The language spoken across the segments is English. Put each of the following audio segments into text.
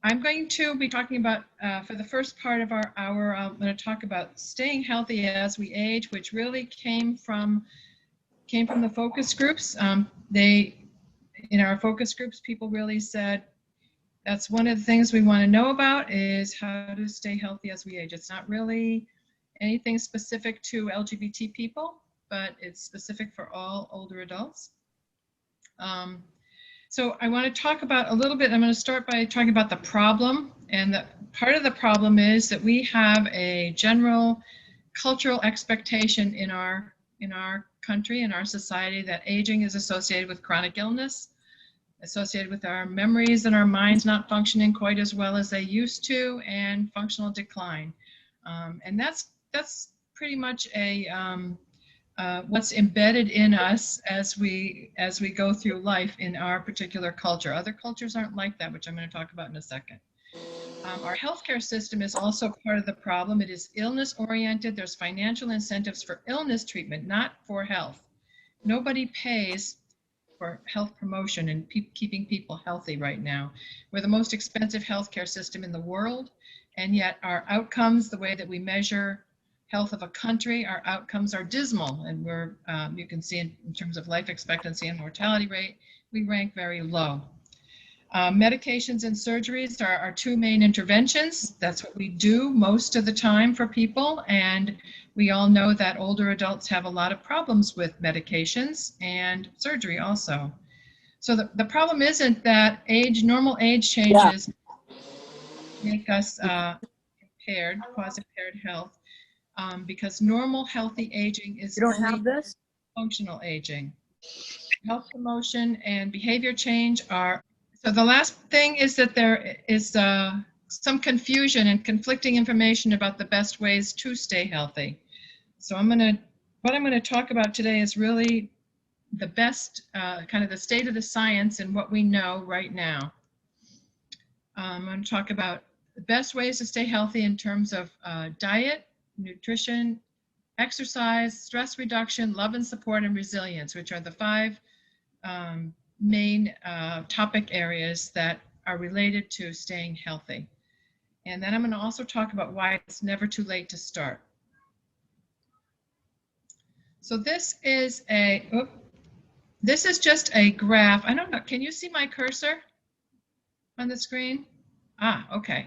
I'm going to be talking about, for the first part of our hour, I'm going to talk about staying healthy as we age, which really came from the focus groups. In our focus groups, people really said, that's one of the things we want to know about is how to stay healthy as we age. It's not really anything specific to LGBT people, but it's specific for all older adults. So I want to talk about a little bit, I'm going to start by talking about the problem. And that part of the problem is that we have a general cultural expectation in our country, in our society, that aging is associated with chronic illness, associated with our memories and our minds not functioning quite as well as they used to, and functional decline. And that's pretty much what's embedded in us as we go through life in our particular culture. Other cultures aren't like that, which I'm going to talk about in a second. Our healthcare system is also part of the problem. It is illness oriented. There's financial incentives for illness treatment, not for health. Nobody pays for health promotion and keeping people healthy right now. We're the most expensive healthcare system in the world, and yet our outcomes, the way that we measure health of a country, our outcomes are dismal, and we're, you can see in terms of life expectancy and mortality rate, we rank very low. Medications and surgeries are our two main interventions. That's what we do most of the time for people, and we all know that older adults have a lot of problems with medications and surgery also. So the problem isn't that normal age changes make us impaired, cause impaired health, because normal healthy aging is only functional aging. Health promotion and behavior change are. So the last thing is that there is some confusion and conflicting information about the best ways to stay healthy. So what I'm going to talk about today is really the best, kind of the state of the science and what we know right now. I'm going to talk about the best ways to stay healthy in terms of diet, nutrition, exercise, stress reduction, love and support, and resilience, which are the 5 main topic areas that are related to staying healthy. And then I'm going to also talk about why it's never too late to start. So this is just a graph. I don't know, can you see my cursor on the screen? Okay.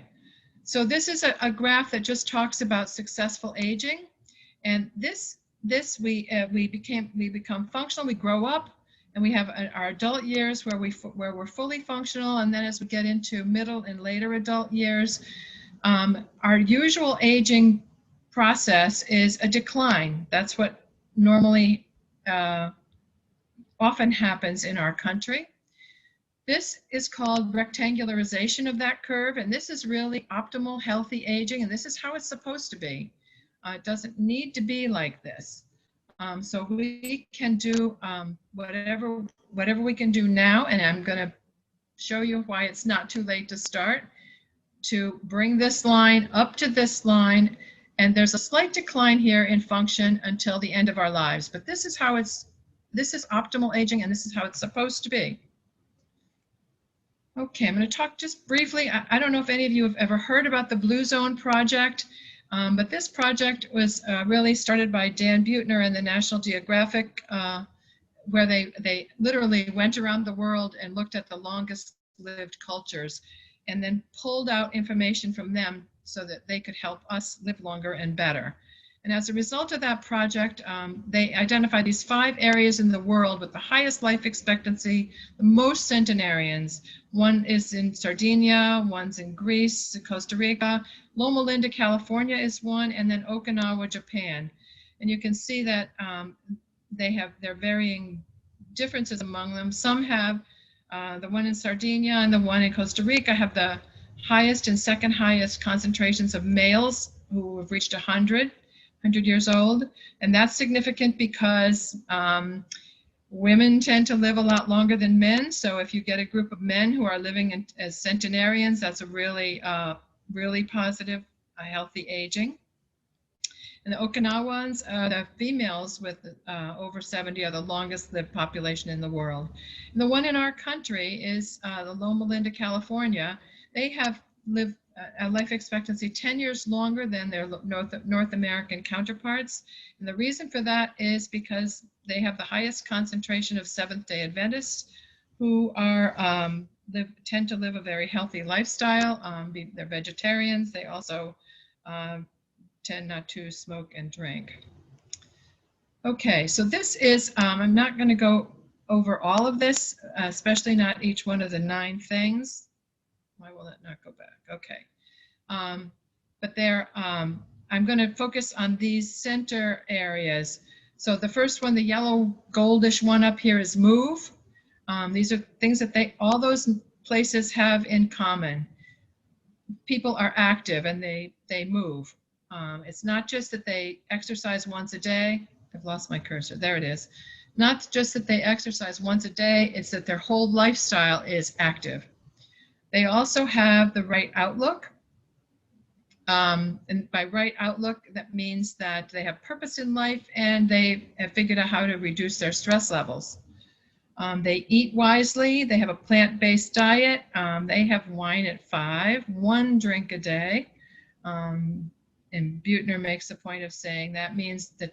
So this is a graph that just talks about successful aging. And we become functional, we grow up, and we have our adult years where we're fully functional, and then as we get into middle and later adult years, our usual aging process is a decline. That's what normally often happens in our country. This is called rectangularization of that curve, and this is really optimal healthy aging, and this is how it's supposed to be. It doesn't need to be like this. So we can do whatever we can do now, and I'm going to show you why it's not too late to start, to bring this line up to this line, and there's a slight decline here in function until the end of our lives. But this is optimal aging, and this is how it's supposed to be. Okay, I'm going to talk just briefly. I don't know if any of you have ever heard about the Blue Zone Project. But this project was really started by Dan Buettner and the National Geographic, where they literally went around the world and looked at the longest lived cultures and then pulled out information from them so that they could help us live longer and better. And as a result of that project, they identified these 5 areas in the world with the highest life expectancy, the most centenarians. One is in Sardinia, one's in Greece, Costa Rica, Loma Linda, California is one, and then Okinawa, Japan. And you can see that they have their varying differences among them. Some have, the one in Sardinia and the one in Costa Rica have the highest and second highest concentrations of males who have reached 100 years old. And that's significant because women tend to live a lot longer than men. So if you get a group of men who are living as centenarians, that's a really positive, healthy aging. And the Okinawans, the females with over 70 are the longest lived population in the world. And the one in our country is the Loma Linda, California. they have lived a life expectancy 10 years longer than their North American counterparts. And the reason for that is because they have the highest concentration of Seventh-day Adventists who are tend to live a very healthy lifestyle. They're vegetarians. They also tend not to smoke and drink. Okay, so this is, I'm not going to go over all of this, especially not each one of the 9 things. Why will that not go back? Okay. But I'm going to focus on these center areas. So the first one, the yellow goldish one up here, is move. These are things that all those places have in common. People are active and they move. It's not just that they exercise once a day. I've lost my cursor. There it is. Not just that they exercise once a day, it's that their whole lifestyle is active. They also have the right outlook. And by right outlook, that means that they have purpose in life and they have figured out how to reduce their stress levels. They eat wisely. They have a plant-based diet. They have wine at 5, 1 drink a day. And Buettner makes a point of saying that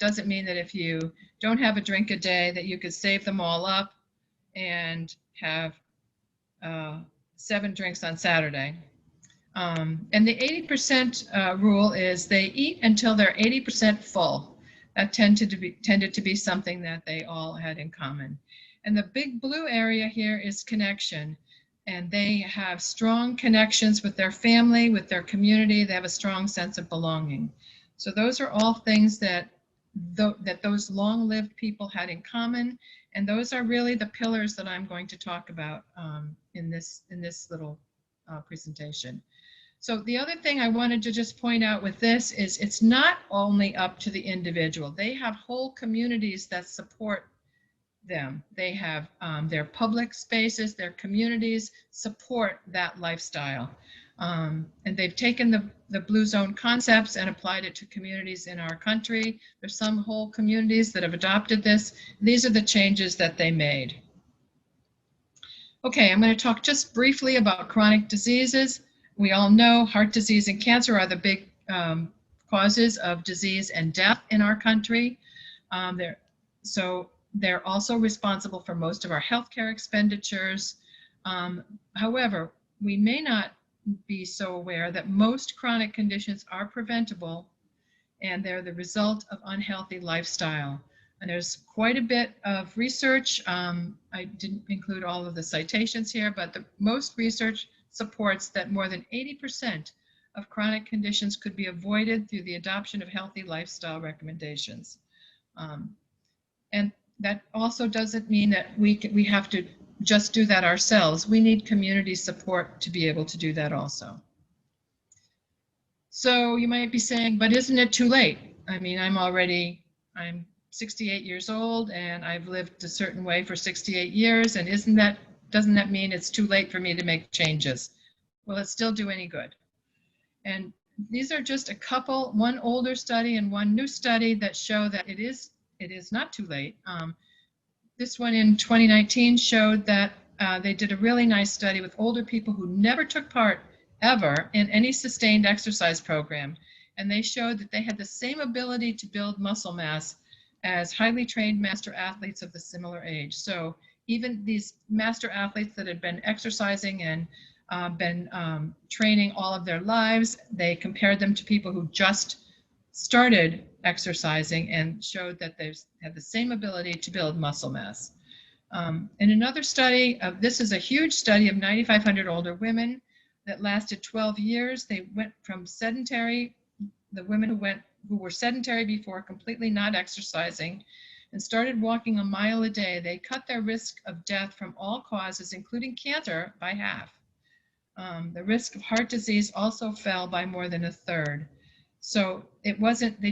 doesn't mean that if you don't have a drink a day that you could save them all up and have 7 drinks on Saturday. And the 80% rule is they eat until they're 80% full. That tended to be something that they all had in common. And the big blue area here is connection. And they have strong connections with their family, with their community. They have a strong sense of belonging. So those are all things that those long-lived people had in common. And those are really the pillars that I'm going to talk about in this little presentation. So the other thing I wanted to just point out with this is it's not only up to the individual. They have whole communities that support them. They have their public spaces, their communities support that lifestyle. And they've taken the Blue Zone concepts and applied it to communities in our country. There's some whole communities that have adopted this. These are the changes that they made. Okay, I'm going to talk just briefly about chronic diseases. We all know heart disease and cancer are the big causes of disease and death in our country. They're also responsible for most of our healthcare expenditures. However, we may not be so aware that most chronic conditions are preventable and they're the result of unhealthy lifestyle. And there's quite a bit of research. I didn't include all of the citations here, but most research supports that more than 80% of chronic conditions could be avoided through the adoption of healthy lifestyle recommendations. And that also doesn't mean that we have to just do that ourselves. We need community support to be able to do that also. So you might be saying, but isn't it too late? I mean, I'm 68 years old and I've lived a certain way for 68 years. And doesn't that mean it's too late for me to make changes? Will it still do any good? And these are just a couple, one older study and one new study that show that it is not too late. This one in 2019 showed that they did a really nice study with older people who never took part ever in any sustained exercise program. And they showed that they had the same ability to build muscle mass as highly trained master athletes of the similar age. So even these master athletes that had been exercising and been training all of their lives, they compared them to people who just started exercising and showed that they had the same ability to build muscle mass. In another study, this is a huge study of 9,500 older women that lasted 12 years. They went from sedentary, the women who were sedentary before, completely not exercising, and started walking a mile a day. They cut their risk of death from all causes, including cancer, by half. The risk of heart disease also fell by more than a third. So they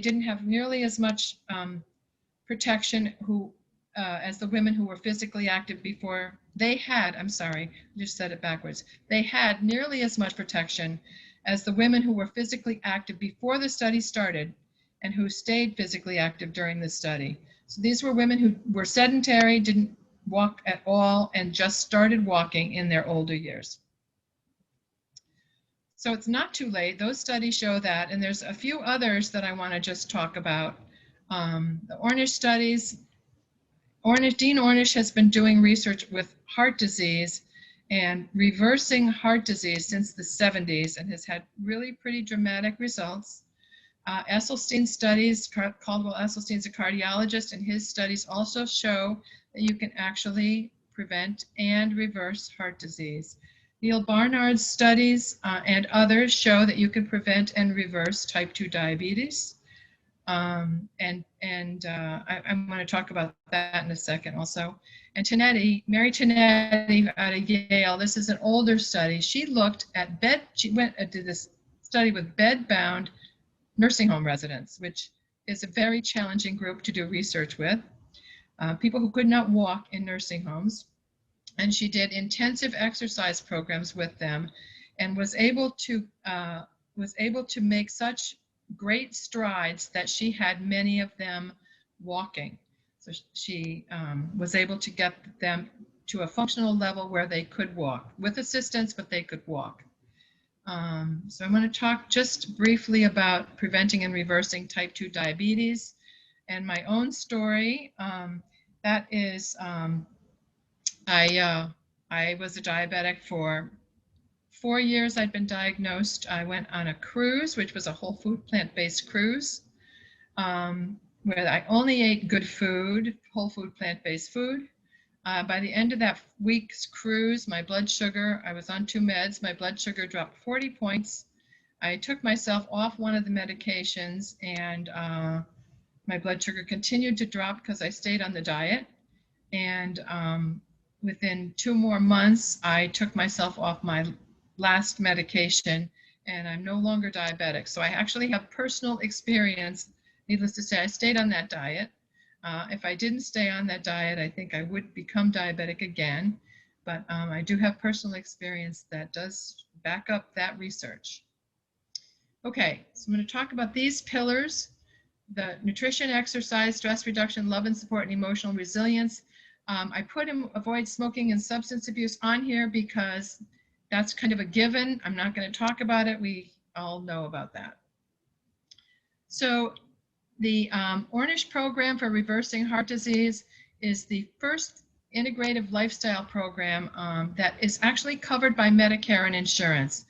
didn't have nearly as much protection as the women who were physically active before. They had nearly as much protection as the women who were physically active before the study started and who stayed physically active during the study. So these were women who were sedentary, didn't walk at all, and just started walking in their older years. So it's not too late. Those studies show that, and there's a few others that I want to just talk about. The Ornish studies. Dean Ornish has been doing research with heart disease and reversing heart disease since the 70s and has had really pretty dramatic results. Esselstyn studies, Caldwell Esselstyn's a cardiologist, and his studies also show that you can actually prevent and reverse heart disease. Neil Barnard's studies and others show that you can prevent and reverse type 2 diabetes. I'm going to talk about that in a second also. And Mary Tinetti out of Yale, this is an older study. She looked at she went and did this study with bed-bound nursing home residents, which is a very challenging group to do research with, people who could not walk in nursing homes. And she did intensive exercise programs with them and was able to make such great strides that she had many of them walking. So she was able to get them to a functional level where they could walk with assistance, but they could walk. So I'm going to talk just briefly about preventing and reversing type 2 diabetes and my own story. That is, I was a diabetic for 4 years. I'd been diagnosed. I went on a cruise, which was a whole food plant-based cruise, where I only ate good food, whole food plant-based food. By the end of that week's cruise, my blood sugar, I was on 2 meds, my blood sugar dropped 40 points. I took myself off one of the medications, and my blood sugar continued to drop because I stayed on the diet. And within 2 more months, I took myself off my last medication, and I'm no longer diabetic. So I actually have personal experience. Needless to say, I stayed on that diet. If I didn't stay on that diet, I think I would become diabetic again. But I do have personal experience that does back up that research. Okay, so I'm going to talk about these pillars: the nutrition, exercise, stress reduction, love and support, and emotional resilience. I put avoid smoking and substance abuse on here because that's kind of a given. I'm not going to talk about it. We all know about that. So the Ornish program for reversing heart disease is the first integrative lifestyle program that is actually covered by Medicare and insurance.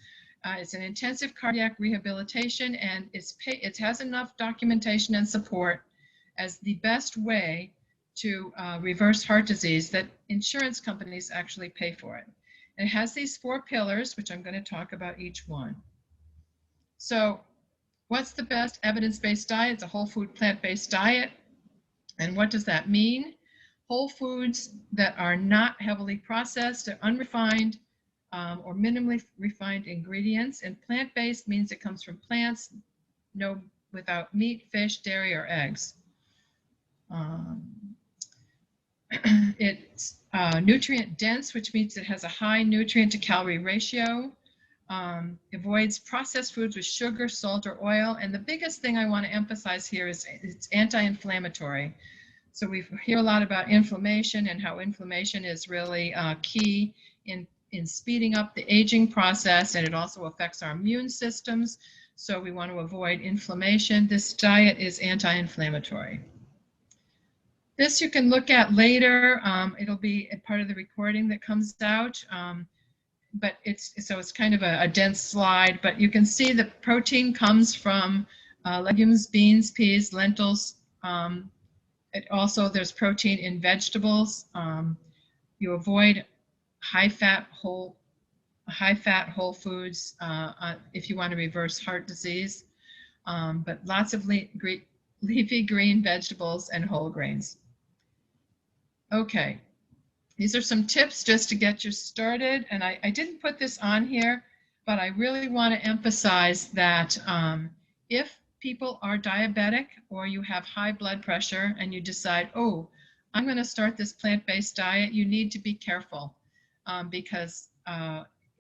It's an intensive cardiac rehabilitation, and it has enough documentation and support as the best way to reverse heart disease that insurance companies actually pay for it. And it has these 4 pillars, which I'm going to talk about each one. So what's the best evidence-based diet? It's a whole food plant-based diet. And what does that mean? Whole foods that are not heavily processed, or unrefined, or minimally refined ingredients. And plant-based means it comes from plants, without meat, fish, dairy, or eggs. It's nutrient dense, which means it has a high nutrient to calorie ratio. Avoids processed foods with sugar, salt, or oil. And the biggest thing I want to emphasize here is it's anti-inflammatory. So we hear a lot about inflammation and how inflammation is really key in speeding up the aging process, and it also affects our immune systems. So we want to avoid inflammation. This diet is anti-inflammatory. This you can look at later. It'll be a part of the recording that comes out. But it's kind of a dense slide, but you can see the protein comes from legumes, beans, peas, lentils. There's protein in vegetables. You avoid high-fat whole foods if you want to reverse heart disease, but lots of leafy green vegetables and whole grains. Okay. These are some tips just to get you started, and I didn't put this on here, but I really want to emphasize that if people are diabetic or you have high blood pressure and you decide, oh, I'm going to start this plant-based diet, you need to be careful because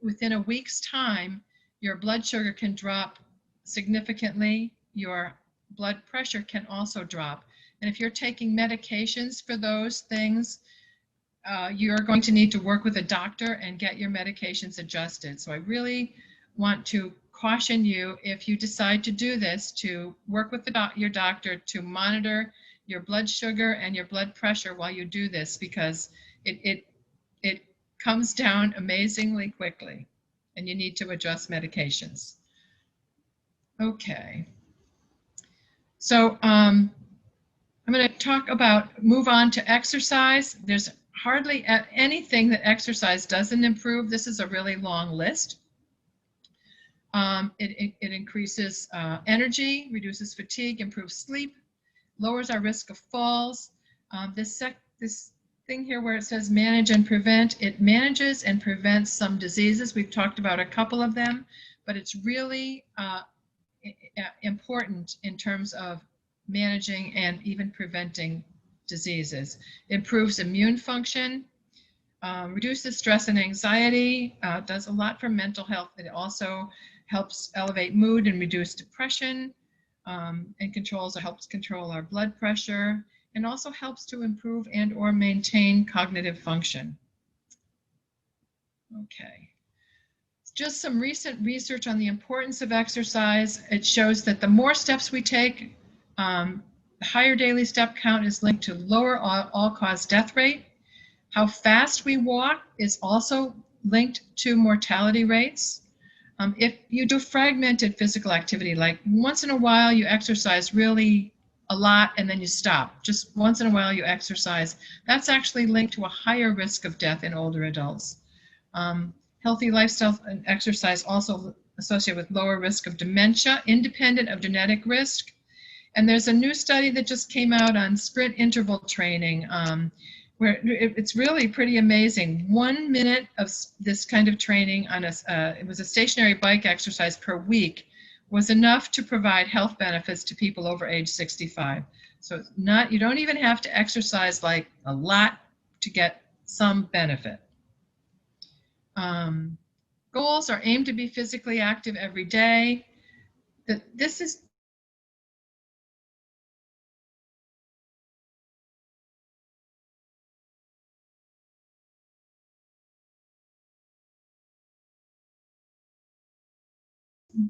within a week's time, your blood sugar can drop significantly, your blood pressure can also drop. And if you're taking medications for those things, you're going to need to work with a doctor and get your medications adjusted. So I really want to caution you, if you decide to do this, to work with your doctor to monitor your blood sugar and your blood pressure while you do this, because it comes down amazingly quickly, and you need to adjust medications. Okay. So I'm going to move on to exercise. There's hardly anything that exercise doesn't improve. This is a really long list. It increases energy, reduces fatigue, improves sleep, lowers our risk of falls. This thing here where it says manage and prevent, it manages and prevents some diseases. We've talked about a couple of them, but it's really important in terms of managing and even preventing diseases. Improves immune function, reduces stress and anxiety, does a lot for mental health. It also helps elevate mood and reduce depression, and helps control our blood pressure, and also helps to improve and or maintain cognitive function. Okay. Just some recent research on the importance of exercise. It shows that the more steps we take, the higher daily step count is linked to lower all-cause death rate. How fast we walk is also linked to mortality rates. If you do fragmented physical activity, like once in a while you exercise really a lot and then you stop, just once in a while you exercise, that's actually linked to a higher risk of death in older adults. Healthy lifestyle and exercise also associated with lower risk of dementia, independent of genetic risk. And there's a new study that just came out on sprint interval training, where it's really pretty amazing. 1 minute of this kind of training on it was a stationary bike exercise per week, was enough to provide health benefits to people over age 65. So it's not, you don't even have to exercise like a lot to get some benefit. Goals are aimed to be physically active every day. This is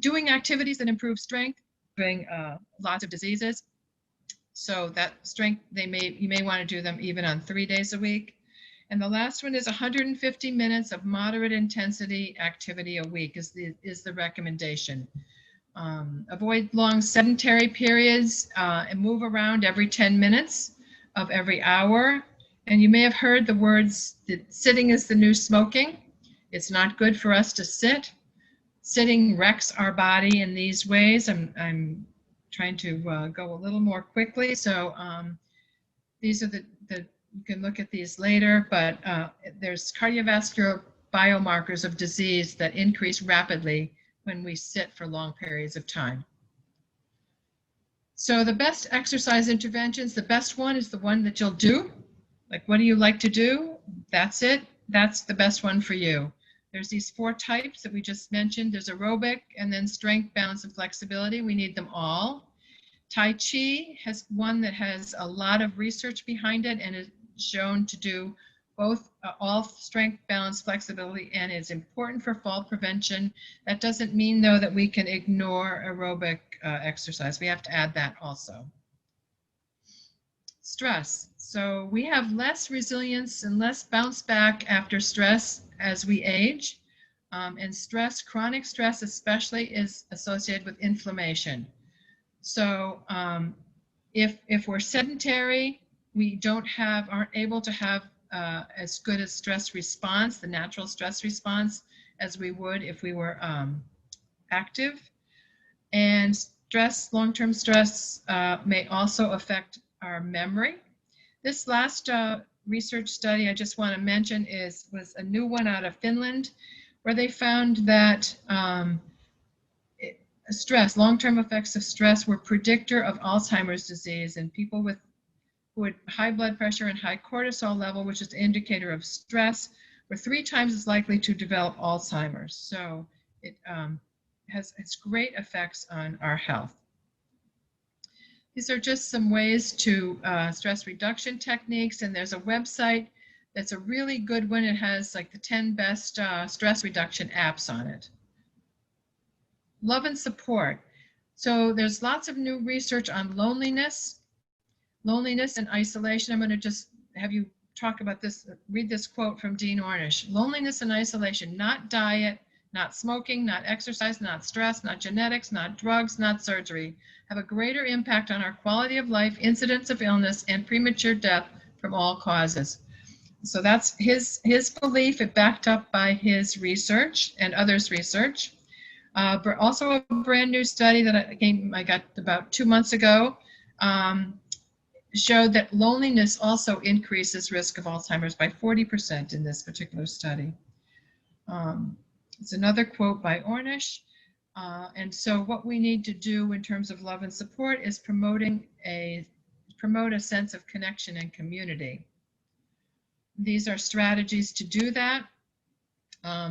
doing activities that improve strength, doing lots of diseases. So that strength, you may want to do them even on 3 days a week. And the last one is 150 minutes of moderate intensity activity a week is the recommendation. Avoid long sedentary periods and move around every 10 minutes of every hour. And you may have heard the words that sitting is the new smoking. It's not good for us to sit. Sitting wrecks our body in these ways. I'm trying to go a little more quickly. So these are you can look at these later, but there's cardiovascular biomarkers of disease that increase rapidly when we sit for long periods of time. So the best exercise interventions, the best one is the one that you'll do. Like, what do you like to do? That's it. That's the best one for you. There's these 4 types that we just mentioned. There's aerobic, and then strength, balance, and flexibility. We need them all. Tai Chi has one that has a lot of research behind it and is shown to do both all strength, balance, flexibility, and is important for fall prevention. That doesn't mean, though, that we can ignore aerobic exercise. We have to add that also. Stress. So we have less resilience and less bounce back after stress as we age. And stress, chronic stress especially, is associated with inflammation. So if we're sedentary, we aren't able to have as good a stress response, the natural stress response, as we would if we were active. And stress, long-term stress, may also affect our memory. This last research study I just want to mention was a new one out of Finland, where they found that stress, long-term effects of stress, were predictor of Alzheimer's disease, and people who had high blood pressure and high cortisol level, which is an indicator of stress, were 3 times as likely to develop Alzheimer's. So it has great effects on our health. These are just some ways to stress reduction techniques, and there's a website that's a really good one. It has like the 10 best stress reduction apps on it. love and support. So there's lots of new research on loneliness and isolation. I'm going to just have you talk about this, read this quote from Dean Ornish. Loneliness and isolation, not diet, not smoking, not exercise, not stress, not genetics, not drugs, not surgery, have a greater impact on our quality of life, incidence of illness, and premature death from all causes. So that's his belief, it backed up by his research and others' research. But also a brand new study that I got about 2 months ago showed that loneliness also increases risk of Alzheimer's by 40% in this particular study. It's another quote by Ornish. And so what we need to do in terms of love and support is promote a sense of connection and community. These are strategies to do that.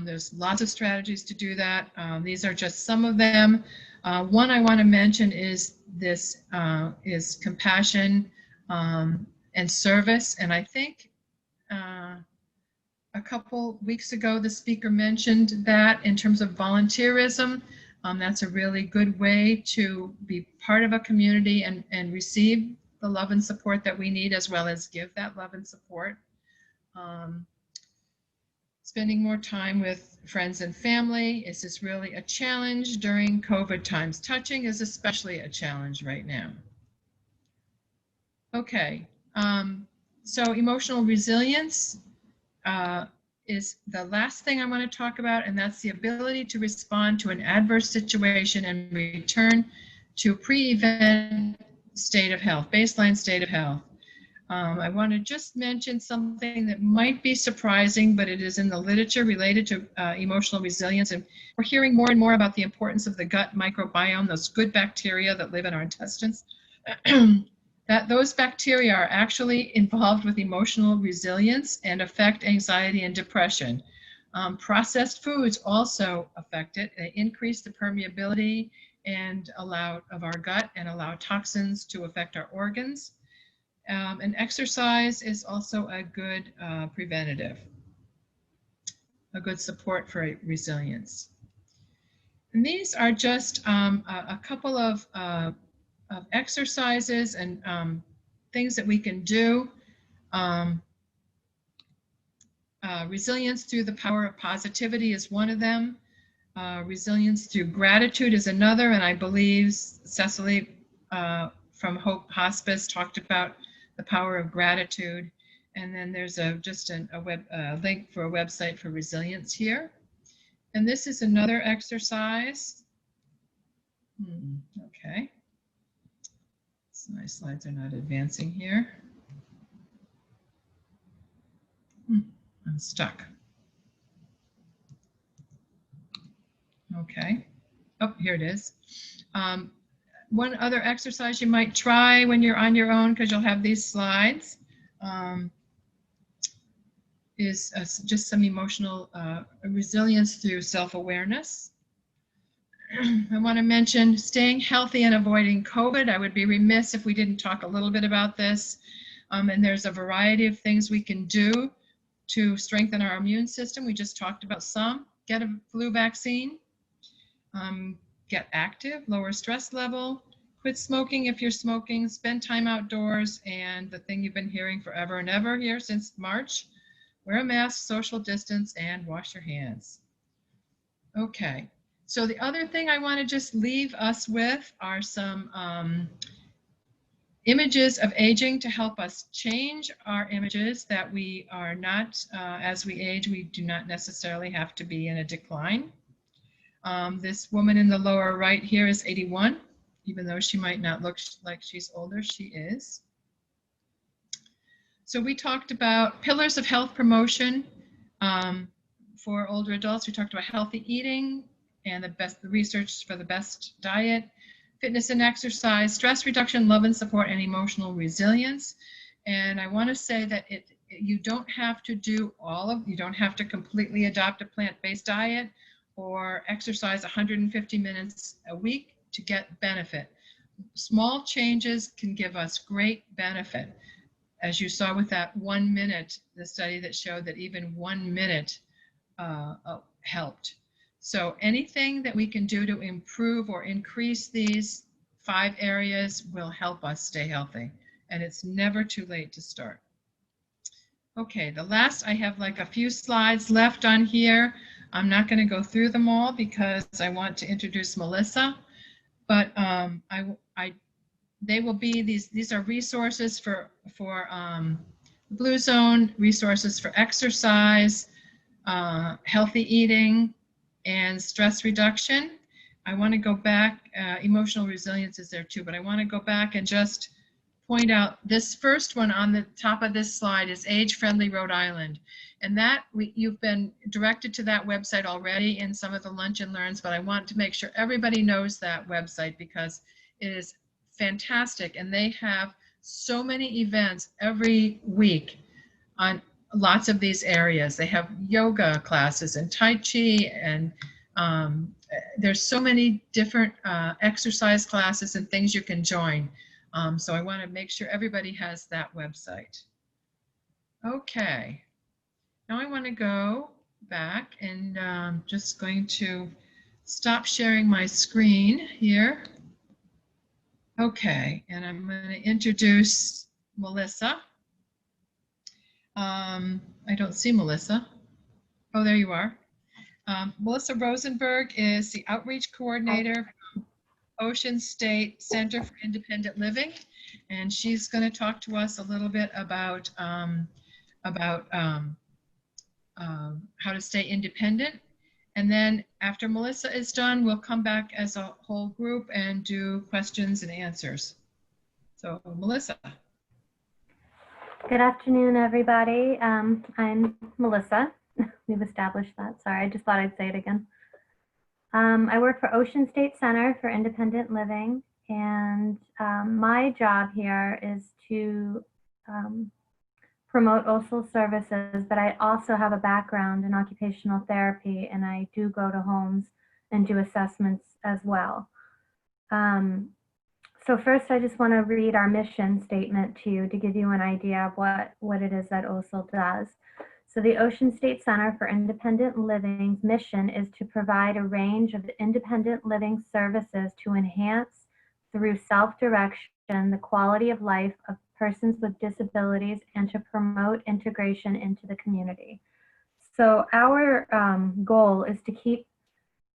There's lots of strategies to do that. These are just some of them. One I want to mention is this is compassion and service. And I think a couple weeks ago, the speaker mentioned that in terms of volunteerism. That's a really good way to be part of a community and receive the love and support that we need, as well as give that love and support. Spending more time with friends and family. Is this really a challenge during COVID times? Touching is especially a challenge right now. Okay, so emotional resilience is the last thing I want to talk about, and that's the ability to respond to an adverse situation and return to pre-event state of health, baseline state of health. I want to just mention something that might be surprising, but it is in the literature related to emotional resilience. And we're hearing more and more about the importance of the gut microbiome, those good bacteria that live in our intestines. That those bacteria are actually involved with emotional resilience and affect anxiety and depression. Processed foods also affect it. They increase the permeability and of our gut and allow toxins to affect our organs. And exercise is also a good preventative, a good support for resilience. And these are just a couple of exercises and things that we can do. Resilience through the power of positivity is one of them. Resilience through gratitude is another, and I believe Cecily from Hope Hospice talked about the power of gratitude. And then there's just a link for a website for resilience here. And this is another exercise. Okay. So my slides are not advancing here. I'm stuck. Okay. Oh, here it is. One other exercise you might try when you're on your own, because you'll have these slides, is just some emotional resilience through self-awareness. I want to mention staying healthy and avoiding COVID. I would be remiss if we didn't talk a little bit about this. And there's a variety of things we can do to strengthen our immune system. We just talked about some. Get a flu vaccine. Get active, lower stress level, quit smoking if you're smoking, spend time outdoors, and the thing you've been hearing forever and ever here since March, wear a mask, social distance, and wash your hands. Okay, so the other thing I want to just leave us with are some images of aging to help us change our images, that we are not, as we age, we do not necessarily have to be in a decline. This woman in the lower right here is 81, even though she might not look like she's older, she is. So we talked about pillars of health promotion for older adults. We talked about healthy eating and the research for the best diet, fitness and exercise, stress reduction, love and support, and emotional resilience. And I want to say that you don't have to do you don't have to completely adopt a plant-based diet or exercise 150 minutes a week to get benefit. Small changes can give us great benefit. As you saw with that 1 minute, the study that showed that even 1 minute helped. So anything that we can do to improve or increase these 5 areas will help us stay healthy. And it's never too late to start. Okay, the last, I have like a few slides left on here. I'm not going to go through them all because I want to introduce Melissa, but they will be, these are resources for Blue Zone, resources for exercise, healthy eating, and stress reduction. I want to go back, emotional resilience is there too, but I want to go back and just point out this first one on the top of this slide is Age Friendly Rhode Island. And that you've been directed to that website already in some of the Lunch and Learns, but I want to make sure everybody knows that website because it is fantastic. And they have so many events every week on lots of these areas. They have yoga classes and Tai Chi, and there's so many different exercise classes and things you can join. So I want to make sure everybody has that website. Okay, now I want to go back and just going to stop sharing my screen here. Okay, and I'm going to introduce Melissa. I don't see Melissa. Oh, there you are. Melissa Rosenberg is the outreach coordinator from Ocean State Center for Independent Living, and she's going to talk to us a little bit about how to stay independent. And then after Melissa is done, we'll come back as a whole group and do questions and answers. So Melissa. Good afternoon, everybody. I'm Melissa. We've established that. Sorry, I just thought I'd say it again. I work for Ocean State Center for Independent Living, and my job here is to promote OSCIL services, but I also have a background in occupational therapy, and I do go to homes and do assessments as well. So first, I just want to read our mission statement to you to give you an idea of what it is that OSCIL does. So the Ocean State Center for Independent Living's mission is to provide a range of independent living services to enhance, through self-direction, the quality of life of persons with disabilities and to promote integration into the community. So our goal is to keep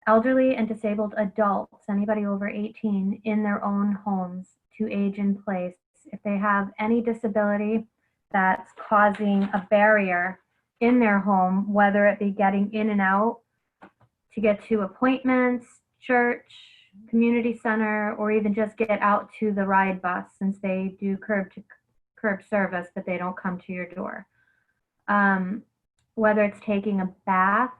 elderly and disabled adults, anybody over 18, in their own homes to age in place. If they have any disability that's causing a barrier in their home, whether it be getting in and out to get to appointments, church, community center, or even just get out to the ride bus, since they do curb to curb service, but they don't come to your door. Whether it's taking a bath,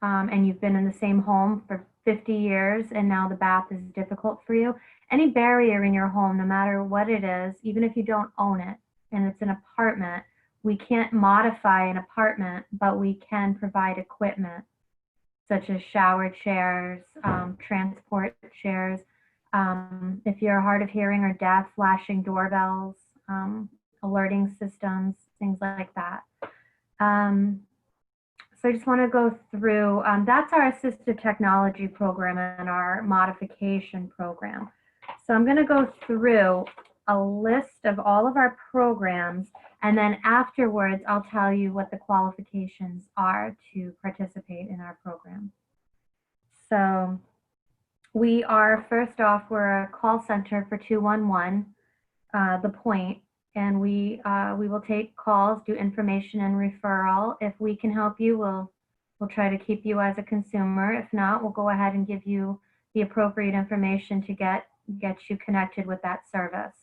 and you've been in the same home for 50 years and now the bath is difficult for you, any barrier in your home, no matter what it is, even if you don't own it and it's an apartment, we can't modify an apartment, but we can provide equipment such as shower chairs, transport chairs. If you're hard of hearing or deaf, flashing doorbells, alerting systems, things like that. So I just want to go through, that's our assistive technology program and our modification program. So I'm going to go through a list of all of our programs, and then afterwards I'll tell you what the qualifications are to participate in our program. So we are, first off, we're a call center for 211, The Point. And we will take calls, do information and referral. If we can help you, we'll try to keep you as a consumer. If not, we'll go ahead and give you the appropriate information to get you connected with that service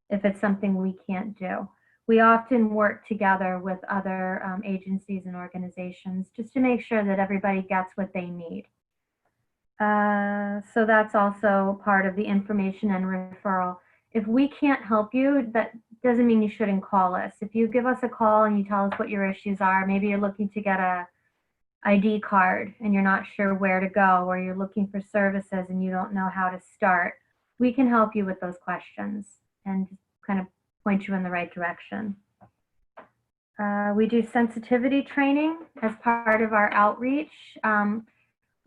if it's something we can't do. We often work together with other agencies and organizations just to make sure that everybody gets what they need. So that's also part of the information and referral. If we can't help you, that doesn't mean you shouldn't call us. If you give us a call and you tell us what your issues are, maybe you're looking to get a ID card and you're not sure where to go, or you're looking for services and you don't know how to start, we can help you with those questions and kind of point you in the right direction. We do sensitivity training as part of our outreach.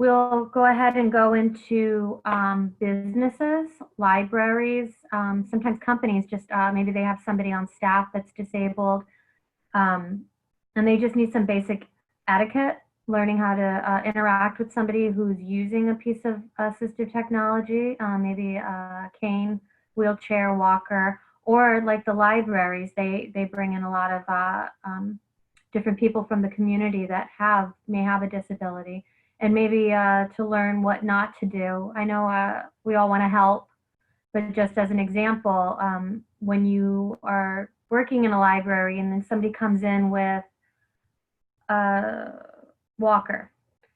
We'll go ahead and go into businesses, libraries, sometimes companies just maybe they have somebody on staff that's disabled, and they just need some basic etiquette, learning how to interact with somebody who's using a piece of assistive technology, maybe a cane, wheelchair, walker, or like the libraries, they bring in a lot of different people from the community that may have a disability, and maybe to learn what not to do. I know we all want to help, but just as an example, when you are working in a library and then somebody comes in with a walker,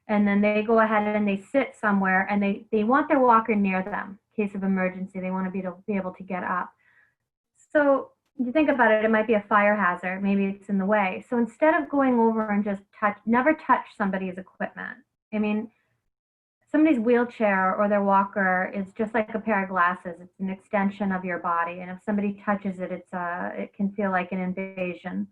and then they go ahead and they sit somewhere and they want their walker near them in case of emergency. They want to be able to get up. So you think about it, it might be a fire hazard. Maybe it's in the way. So instead of going over and just never touch somebody's equipment. I mean, somebody's wheelchair or their walker is just like a pair of glasses. It's an extension of your body. And if somebody touches it, it can feel like an invasion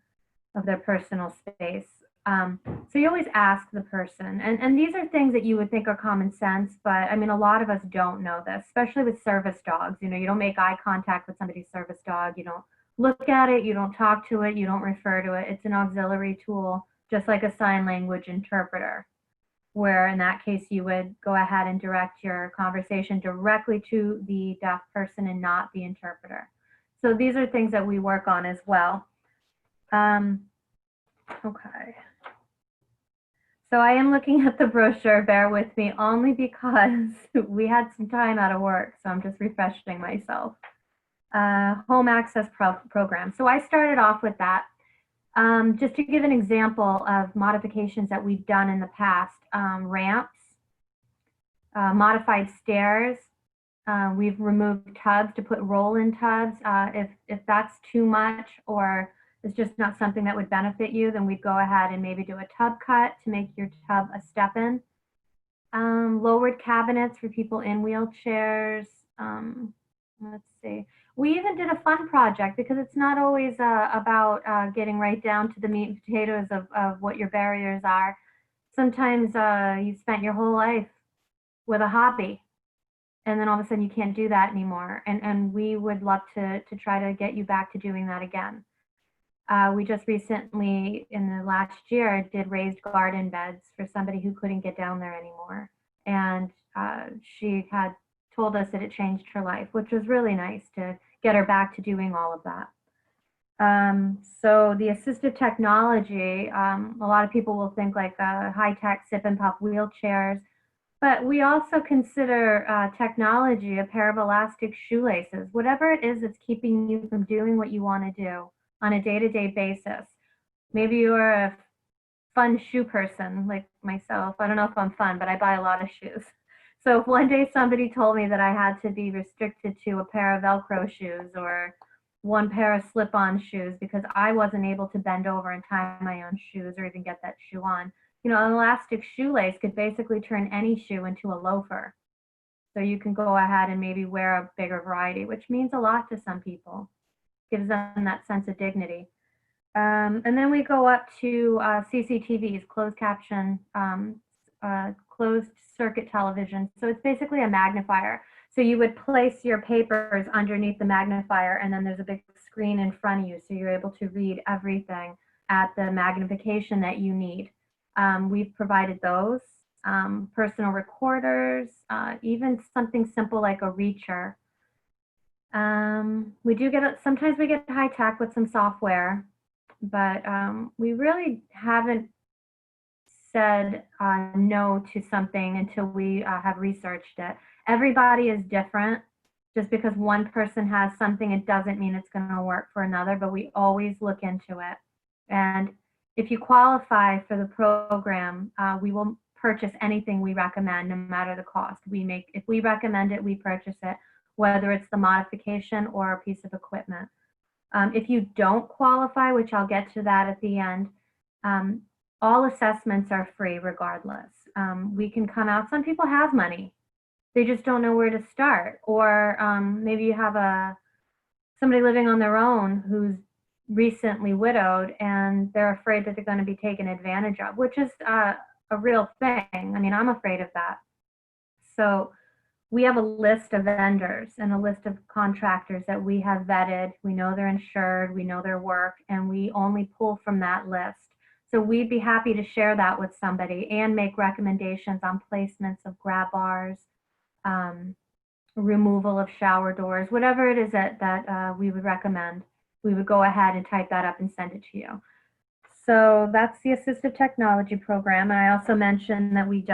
of their personal space. So you always ask the person, and these are things that you would think are common sense, but I mean, a lot of us don't know this, especially with service dogs. You know, you don't make eye contact with somebody's service dog. You don't look at it. You don't talk to it. You don't refer to it. It's an auxiliary tool, just like a sign language interpreter, where in that case, you would go ahead and direct your conversation directly to the deaf person and not the interpreter. So these are things that we work on as well. Okay. So I am looking at the brochure, bear with me, only because we had some time out of work, so I'm just refreshing myself. Home access program. So I started off with that. Just to give an example of modifications that we've done in the past, ramps, modified stairs. We've removed tubs to put roll-in tubs. If that's too much or it's just not something that would benefit you, then we'd go ahead and maybe do a tub cut to make your tub a step-in. Lowered cabinets for people in wheelchairs. Let's see. We even did a fun project because it's not always about getting right down to the meat and potatoes of what your barriers are. Sometimes you spent your whole life with a hobby, and then all of a sudden you can't do that anymore. And we would love to try to get you back to doing that again. We just recently, in the last year, did raised garden beds for somebody who couldn't get down there anymore. And she had told us that it changed her life, which was really nice to get her back to doing all of that. So the assistive technology, a lot of people will think like high-tech sip and puff wheelchairs, but we also consider technology a pair of elastic shoelaces, whatever it is that's keeping you from doing what you want to do on a day-to-day basis. Maybe you're a fun shoe person like myself. I don't know if I'm fun, but I buy a lot of shoes. So if one day somebody told me that I had to be restricted to a pair of Velcro shoes or one pair of slip-on shoes because I wasn't able to bend over and tie my own shoes or even get that shoe on, you know, an elastic shoelace could basically turn any shoe into a loafer. So you can go ahead and maybe wear a bigger variety, which means a lot to some people. Gives them that sense of dignity. And then we go up to CCTVs, closed caption, closed circuit television. So it's basically a magnifier. So you would place your papers underneath the magnifier, and then there's a big screen in front of you. So you're able to read everything at the magnification that you need. We've provided those, personal recorders, even something simple like a reacher. We do sometimes we get high tech with some software, but we really haven't said no to something until we have researched it. Everybody is different. Just because one person has something, it doesn't mean it's going to work for another, but we always look into it. And if you qualify for the program, we will purchase anything we recommend, no matter the cost. If we recommend it, we purchase it, whether it's the modification or a piece of equipment. If you don't qualify, which I'll get to that at the end, all assessments are free regardless. We can come out. Some people have money. They just don't know where to start. Or maybe you have somebody living on their own who's recently widowed and they're afraid that they're going to be taken advantage of, which is a a real thing. I mean, I'm afraid of that. So we have a list of vendors and a list of contractors that we have vetted. We know they're insured, we know their work, and we only pull from that list. So we'd be happy to share that with somebody and make recommendations on placements of grab bars, removal of shower doors, whatever it is that we would recommend. We would go ahead and type that up and send it to you. So that's the assistive technology program. And I also mentioned that we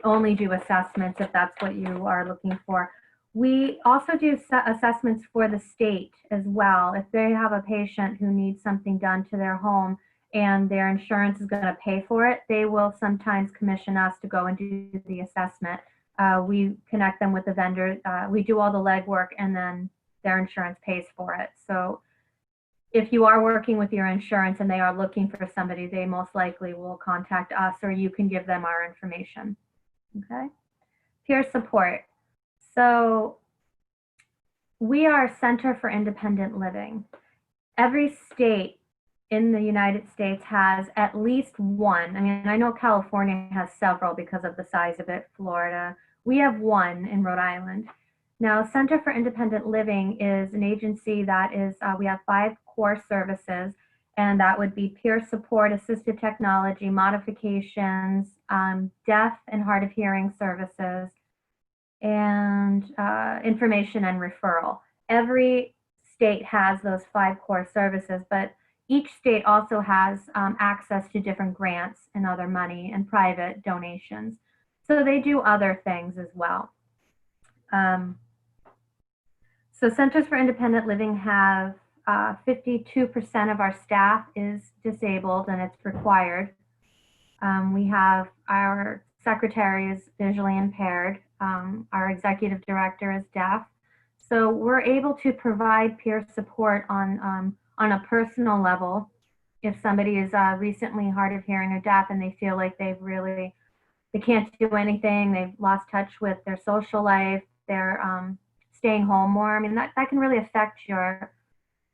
only do assessments if that's what you are looking for. We also do assessments for the state as well. If they have a patient who needs something done to their home and their insurance is going to pay for it, they will sometimes commission us to go and do the assessment. We connect them with the vendor. We do all the legwork, and then their insurance pays for it. So if you are working with your insurance and they are looking for somebody, they most likely will contact us, or you can give them our information. Okay. Peer support. So we are a Center for Independent Living. Every state in the United States has at least one. I mean, I know California has several because of the size of it, Florida. We have one in Rhode Island. Now, Center for Independent Living is an agency that is, we have 5 core services, and that would be peer support, assistive technology, modifications, deaf and hard of hearing services, and information and referral. Every state has those 5 core services, but each state also has access to different grants and other money and private donations. So they do other things as well. So Centers for Independent Living have 52% of our staff is disabled, and it's required. We have our secretary is visually impaired. Our executive director is deaf. So we're able to provide peer support on a personal level. If somebody is recently hard of hearing or deaf and they feel like they can't do anything, they've lost touch with their social life, they're staying home more. I mean, that can really affect your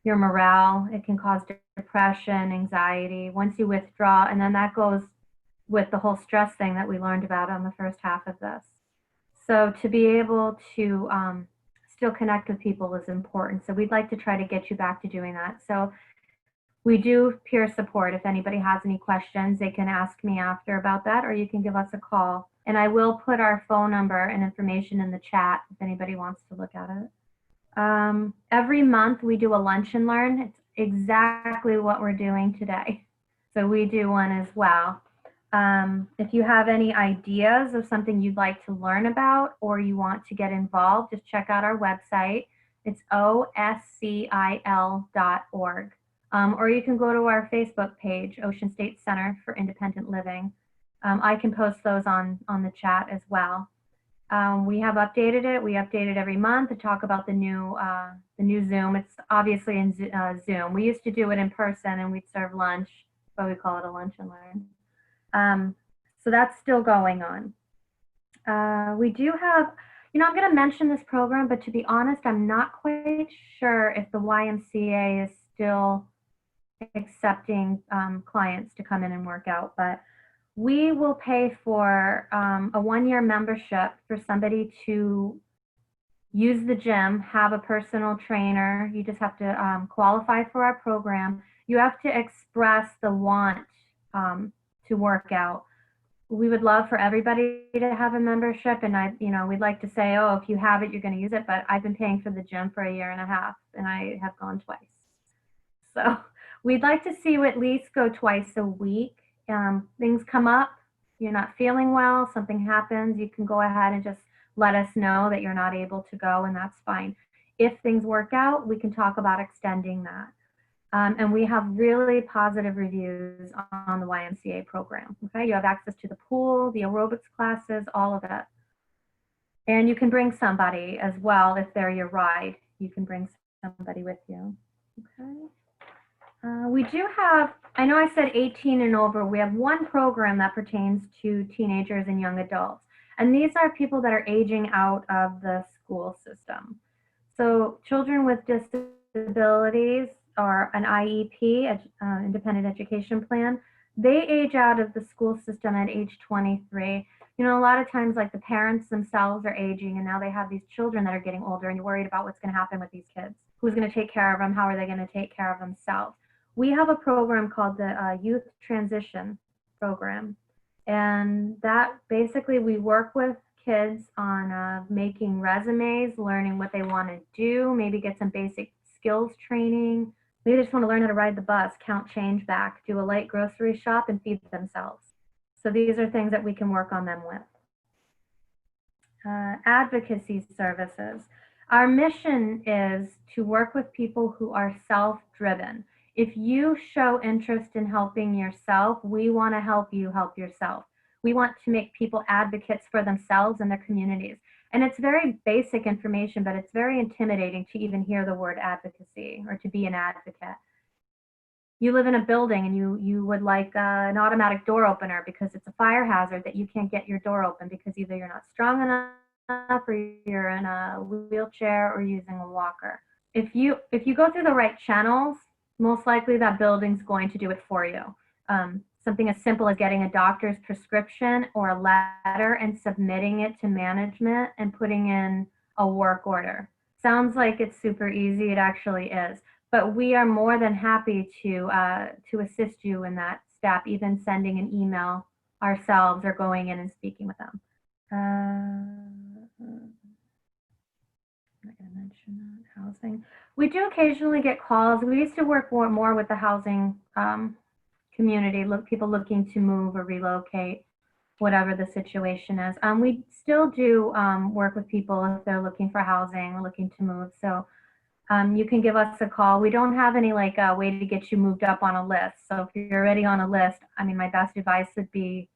morale. It can cause depression, anxiety. Once you withdraw, and then that goes with the whole stress thing that we learned about on the first half of this. So to be able to still connect with people is important. So we'd like to try to get you back to doing that. So we do peer support. If anybody has any questions, they can ask me after about that, or you can give us a call. And I will put our phone number and information in the chat if anybody wants to look at it. Every month we do a lunch and learn. It's exactly what we're doing today. So we do one as well. If you have any ideas of something you'd like to learn about or you want to get involved, just check out our website. It's OSCIL.org. Or you can go to our Facebook page, Ocean State Center for Independent Living. I can post those on the chat as well. We have updated it. We update it every month to talk about the new Zoom. It's obviously in Zoom. We used to do it in person and we'd serve lunch, but we call it a lunch and learn. So that's still going on. We do have, I'm going to mention this program, but to be honest, I'm not quite sure if the YMCA is still accepting clients to come in and work out, but we will pay for a 1-year membership for somebody to use the gym, have a personal trainer. You just have to qualify for our program. You have to express the want to work out. We would love for everybody to have a membership, and we'd like to say, oh, if you have it, you're going to use it, but I've been paying for the gym for 1.5 years, and I have gone twice. So we'd like to see you at least go twice a week. Things come up, you're not feeling well, something happens, you can go ahead and just let us know that you're not able to go, and that's fine. If things work out, we can talk about extending that. And we have really positive reviews on the YMCA program. Okay, you have access to the pool, the aerobics classes, all of it. And you can bring somebody as well if they're your ride. You can bring somebody with you. Okay. We do have, I know I said 18 and over, we have one program that pertains to teenagers and young adults. And these are people that are aging out of the school system. So children with disabilities or an IEP, Independent Education Plan, they age out of the school system at age 23. You know, a lot of times, like the parents themselves are aging, and now they have these children that are getting older, and you're worried about what's going to happen with these kids. Who's going to take care of them? How are they going to take care of themselves? We have a program called the Youth Transition Program, and that basically we work with kids on making resumes, learning what they want to do, maybe get some basic skills training. Maybe they just want to learn how to ride the bus, count change back, do a light grocery shop, and feed themselves. So these are things that we can work on them with. Advocacy services. Our mission is to work with people who are self-driven. If you show interest in helping yourself, we want to help you help yourself. We want to make people advocates for themselves and their communities. And it's very basic information, but it's very intimidating to even hear the word advocacy or to be an advocate. You live in a building and you would like an automatic door opener because it's a fire hazard that you can't get your door open because either you're not strong enough or you're in a wheelchair or using a walker. If you go through the right channels, most likely that building's going to do it for you. Something as simple as getting a doctor's prescription or a letter and submitting it to management and putting in a work order. Sounds like it's super easy. It actually is. But we are more than happy to assist you in that step, even sending an email ourselves or going in and speaking with them. I'm not going to mention that. Housing. We do occasionally get calls. We used to work more with the housing community, people looking to move or relocate, whatever the situation is. We still do work with people if they're looking for housing or looking to move. So you can give us a call. We don't have any way to get you moved up on a list. So if you're already on a list, I mean, my best advice would be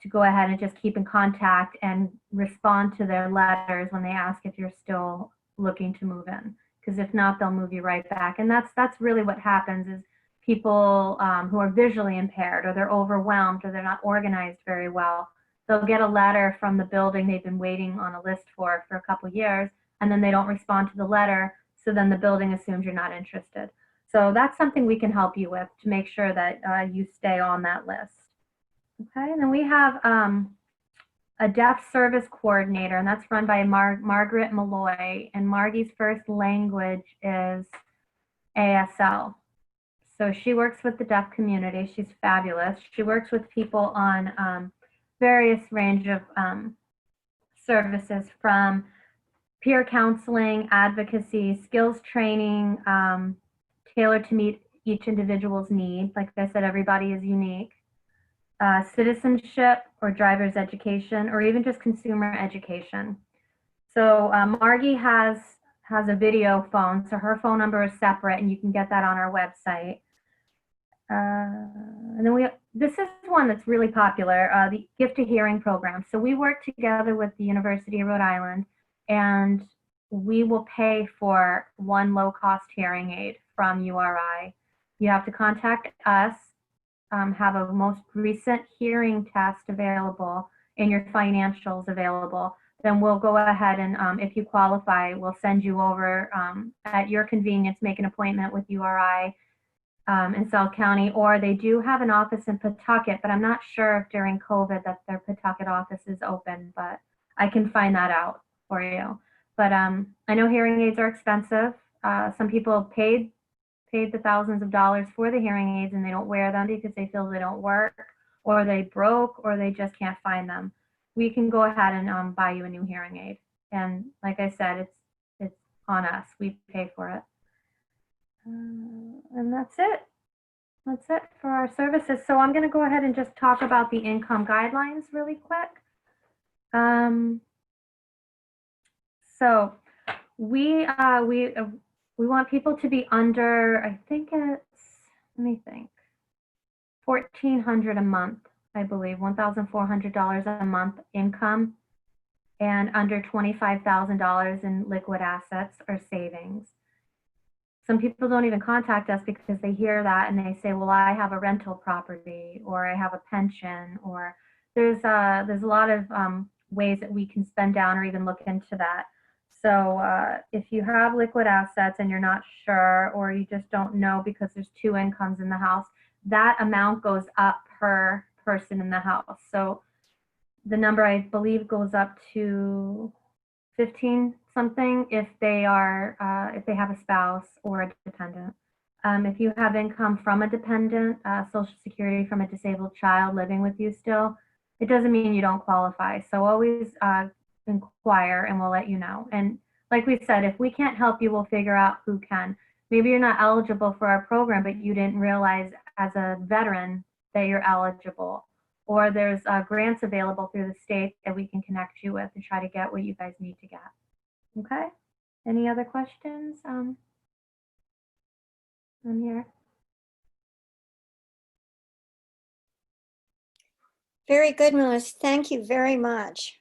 to go ahead and just keep in contact and respond to their letters when they ask if you're still looking to move in. Because if not, they'll move you right back. And that's really what happens is people who are visually impaired or they're overwhelmed or they're not organized very well, they'll get a letter from the building they've been waiting on a list for a couple of years, and then they don't respond to the letter. So then the building assumes you're not interested. So that's something we can help you with to make sure that you stay on that list. Okay, and then we have a deaf service coordinator, and that's run by Margaret Malloy. And Margie's first language is ASL. So she works with the deaf community. She's fabulous. She works with people on various range of services from peer counseling, advocacy, skills training, tailored to meet each individual's need. Like I said, everybody is unique. Citizenship or driver's education, or even just consumer education. So Margie has a video phone, so her phone number is separate, and you can get that on our website. And then this is one that's really popular, the Gift to Hearing program. So we work together with the University of Rhode Island, and we will pay for one low-cost hearing aid from URI. You have to contact us, have a most recent hearing test available, and your financials available. Then we'll go ahead and if you qualify, we'll send you over at your convenience, make an appointment with URI in South County, or they do have an office in Pawtucket, but I'm not sure if during COVID that their Pawtucket office is open, but I can find that out for you. But I know hearing aids are expensive. Some people paid the thousands of dollars for the hearing aids and they don't wear them because they feel they don't work, or they broke, or they just can't find them. We can go ahead and buy you a new hearing aid. And like I said, it's on us. We pay for it. And that's it. That's it for our services. So I'm going to go ahead and just talk about the income guidelines really quick. So we want people to be under, I think it's, let me think, $1,400 a month, I believe, $1,400 a month income, and under $25,000 in liquid assets or savings. Some people don't even contact us because they hear that and they say, well, I have a rental property, or I have a pension, or there's a lot of ways that we can spend down or even look into that. So if you have liquid assets and you're not sure, or you just don't know because there's two incomes in the house, that amount goes up per person in the house. So the number, I believe, goes up to 15 something if they are if they have a spouse or a dependent. If you have income from a dependent, Social Security from a disabled child living with you still, it doesn't mean you don't qualify. So always inquire and we'll let you know. And like we said, if we can't help you, we'll figure out who can. Maybe you're not eligible for our program, but you didn't realize as a veteran that you're eligible. Or there's grants available through the state that we can connect you with to try to get what you guys need to get. Okay? Any other questions? I'm here. Very good, Melissa. Thank you very much.